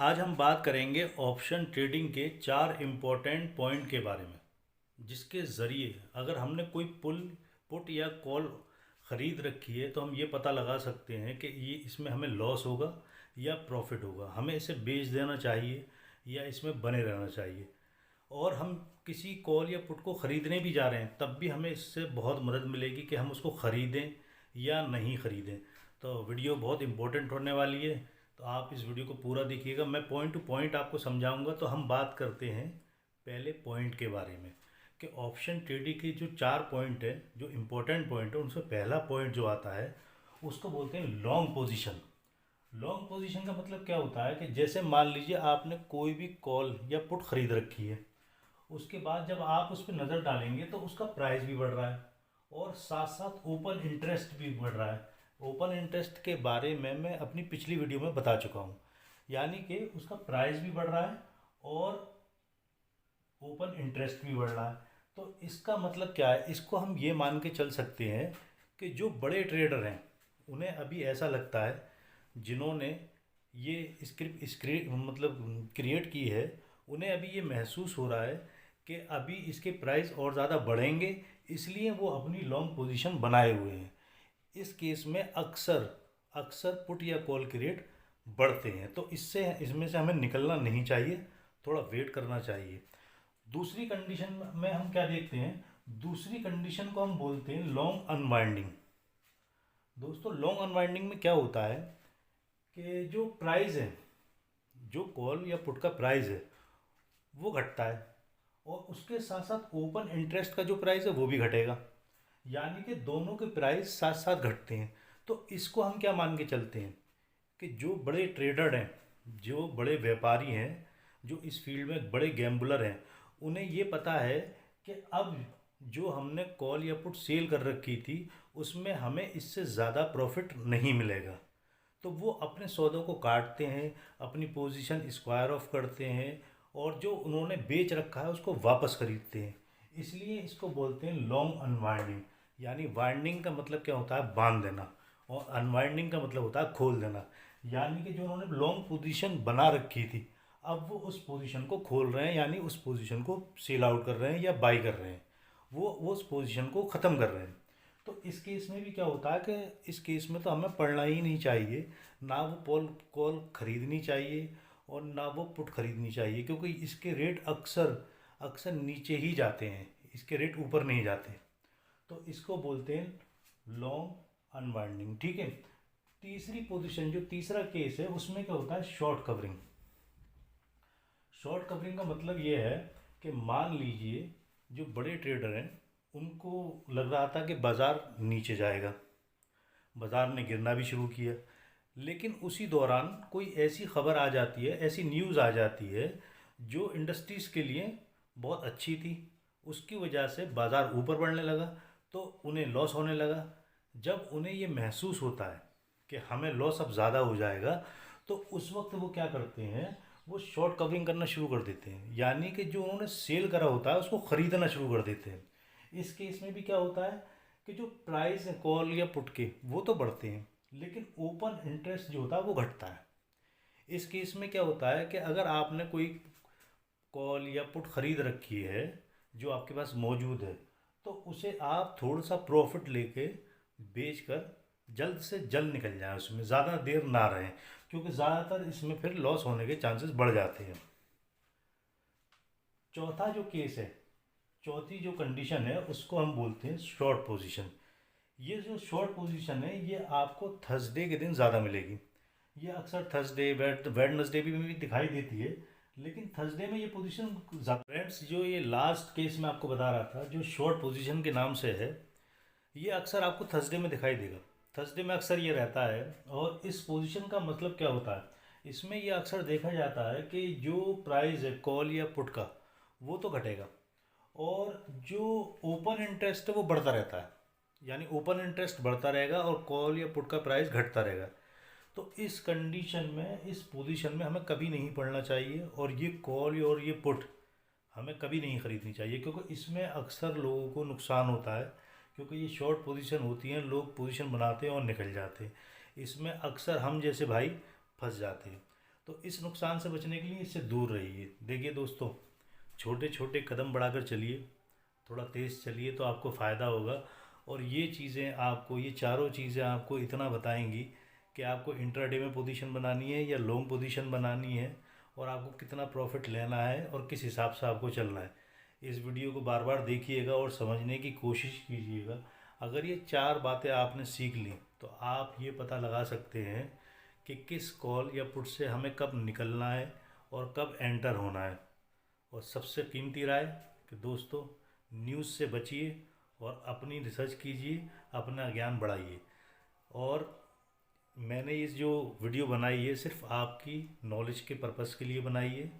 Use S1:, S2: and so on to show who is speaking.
S1: आज हम बात करेंगे ऑप्शन ट्रेडिंग के 4 इम्पोर्टेंट पॉइंट के बारे में, जिसके ज़रिए अगर हमने कोई पुट या कॉल ख़रीद रखी है तो हम ये पता लगा सकते हैं कि ये इसमें हमें लॉस होगा या प्रॉफिट होगा, हमें इसे बेच देना चाहिए या इसमें बने रहना चाहिए। और हम किसी कॉल या पुट को ख़रीदने भी जा रहे हैं तब भी हमें इससे बहुत मदद मिलेगी कि हम उसको ख़रीदें या नहीं ख़रीदें। तो वीडियो बहुत इम्पोर्टेंट होने वाली है, तो आप इस वीडियो को पूरा देखिएगा। मैं पॉइंट टू पॉइंट आपको समझाऊंगा। तो हम बात करते हैं पहले पॉइंट के बारे में कि ऑप्शन ट्रेडिंग के जो 4 पॉइंट है, जो इम्पोर्टेंट पॉइंट है, उनसे पहला पॉइंट जो आता है उसको बोलते हैं लॉन्ग पोजीशन। लॉन्ग पोजीशन का मतलब क्या होता है कि जैसे मान लीजिए आपने कोई भी कॉल या पुट ख़रीद रखी है, उसके बाद जब आप उस पर नज़र डालेंगे तो उसका प्राइस भी बढ़ रहा है और साथ साथ ओपन इंटरेस्ट भी बढ़ रहा है। ओपन इंटरेस्ट के बारे में मैं अपनी पिछली वीडियो में बता चुका हूँ, यानी कि उसका प्राइस भी बढ़ रहा है और ओपन इंटरेस्ट भी बढ़ रहा है। तो इसका मतलब क्या है, इसको हम ये मान के चल सकते हैं कि जो बड़े ट्रेडर हैं उन्हें अभी ऐसा लगता है, जिन्होंने ये स्क्रिप्ट मतलब क्रिएट की है, उन्हें अभी ये महसूस हो रहा है कि अभी इसके प्राइस और ज़्यादा बढ़ेंगे, इसलिए वो अपनी लॉन्ग पोजीशन बनाए हुए हैं। इस केस में अक्सर अक्सर पुट या कॉल के रेट बढ़ते हैं, तो इसमें से हमें निकलना नहीं चाहिए, थोड़ा वेट करना चाहिए। दूसरी कंडीशन में हम क्या देखते हैं, दूसरी कंडीशन को हम बोलते हैं लॉन्ग अनवाइंडिंग। दोस्तों, लॉन्ग अनवाइंडिंग में क्या होता है कि जो प्राइस है, जो कॉल या पुट का प्राइस है वो घटता है और उसके साथ साथ ओपन इंटरेस्ट का जो प्राइस है वो भी घटेगा, यानी कि दोनों के प्राइस साथ साथ घटते हैं। तो इसको हम क्या मान के चलते हैं कि जो बड़े ट्रेडर हैं, जो बड़े व्यापारी हैं, जो इस फील्ड में बड़े गैम्बलर हैं, उन्हें ये पता है कि अब जो हमने कॉल या पुट सेल कर रखी थी उसमें हमें इससे ज़्यादा प्रॉफिट नहीं मिलेगा। तो वो अपने सौदों को काटते हैं, अपनी पोजीशन स्क्वायर ऑफ करते हैं और जो उन्होंने बेच रखा है उसको वापस खरीदते हैं। इसलिए इसको बोलते हैं लॉन्ग अनवाइंडिंग। यानी वाइंडिंग का मतलब क्या होता है, बांध देना, और अनवाइंडिंग का मतलब होता है खोल देना। यानी कि जो उन्होंने लॉन्ग पोजीशन बना रखी थी, अब वो उस पोजीशन को खोल रहे हैं, यानी उस पोजीशन को सेल आउट कर रहे हैं या बाई कर रहे हैं, वो उस पोजीशन को ख़त्म कर रहे हैं। तो इस केस में भी क्या होता है कि इस केस में तो हमें पढ़ना ही नहीं चाहिए, ना वो पोल कॉल ख़रीदनी चाहिए और ना वो पुट ख़रीदनी चाहिए, क्योंकि इसके रेट अक्सर अक्सर नीचे ही जाते हैं, इसके रेट ऊपर नहीं जाते। तो इसको बोलते हैं लॉन्ग अनवाइंडिंग। ठीक है। तीसरी पोजीशन, जो तीसरा केस है, उसमें क्या होता है, शॉर्ट कवरिंग। शॉर्ट कवरिंग का मतलब ये है कि मान लीजिए जो बड़े ट्रेडर हैं उनको लग रहा था कि बाज़ार नीचे जाएगा, बाज़ार ने गिरना भी शुरू किया, लेकिन उसी दौरान कोई ऐसी खबर आ जाती है, ऐसी न्यूज़ आ जाती है जो इंडस्ट्रीज़ के लिए बहुत अच्छी थी, उसकी वजह से बाज़ार ऊपर बढ़ने लगा, तो उन्हें लॉस होने लगा। जब उन्हें ये महसूस होता है कि हमें लॉस अब ज़्यादा हो जाएगा, तो उस वक्त वो क्या करते हैं, वो शॉर्ट कवरिंग करना शुरू कर देते हैं, यानी कि जो उन्होंने सेल करा होता है उसको ख़रीदना शुरू कर देते हैं। इस केस में भी क्या होता है कि जो प्राइस है कॉल या पुट के, वो तो बढ़ते हैं, लेकिन ओपन इंटरेस्ट जो होता है वो घटता है। इस केस में क्या होता है कि अगर आपने कोई कॉल या पुट ख़रीद रखी है जो आपके पास मौजूद है, तो उसे आप थोड़ा सा प्रॉफिट लेके बेच कर जल्द से जल्द निकल जाएं, उसमें ज़्यादा देर ना रहें, क्योंकि ज़्यादातर इसमें फिर लॉस होने के चांसेस बढ़ जाते हैं। चौथा जो केस है, चौथी जो कंडीशन है, उसको हम बोलते हैं शॉर्ट पोजीशन। ये जो शॉर्ट पोजीशन है ये आपको थर्सडे के दिन ज़्यादा मिलेगी। ये अक्सर थर्सडे वेडनेसडे भी में भी दिखाई देती है, लेकिन थर्सडे में ये पोजीशन ज़्यादा। फ्रेंड्स, जो ये लास्ट केस मैं आपको बता रहा था जो शॉर्ट पोजीशन के नाम से है, ये अक्सर आपको थर्सडे में दिखाई देगा। थर्सडे में अक्सर ये रहता है, और इस पोजीशन का मतलब क्या होता है, इसमें ये अक्सर देखा जाता है कि जो प्राइस है कॉल या पुट का वो तो घटेगा, और जो ओपन इंटरेस्ट है वो बढ़ता रहता है, यानी ओपन इंटरेस्ट बढ़ता रहेगा और कॉल या पुट का प्राइस घटता रहेगा। तो इस कंडीशन में, इस पोजीशन में हमें कभी नहीं पढ़ना चाहिए, और ये कॉल और ये पुट हमें कभी नहीं ख़रीदनी चाहिए, क्योंकि इसमें अक्सर लोगों को नुकसान होता है, क्योंकि ये शॉर्ट पोजीशन होती हैं, लोग पोजीशन बनाते हैं और निकल जाते हैं, इसमें अक्सर हम जैसे भाई फंस जाते हैं। तो इस नुकसान से बचने के लिए इससे दूर रहिए। देखिए दोस्तों, छोटे छोटे कदम बढ़ाकर चलिए, थोड़ा तेज़ चलिए तो आपको फ़ायदा होगा। और ये चीज़ें आपको, ये चारों चीज़ें आपको इतना बताएंगी कि आपको इंट्राडे में पोजीशन बनानी है या लॉन्ग पोजीशन बनानी है, और आपको कितना प्रॉफिट लेना है और किस हिसाब से आपको चलना है। इस वीडियो को बार बार देखिएगा और समझने की कोशिश कीजिएगा। अगर ये चार बातें आपने सीख ली तो आप ये पता लगा सकते हैं कि किस कॉल या पुट से हमें कब निकलना है और कब एंटर होना है। और सबसे कीमती राय कि दोस्तों, न्यूज़ से बचिए और अपनी रिसर्च कीजिए, अपना ज्ञान बढ़ाइए। और मैंने इस जो वीडियो बनाई है सिर्फ आपकी नॉलेज के पर्पज़ के लिए बनाई है।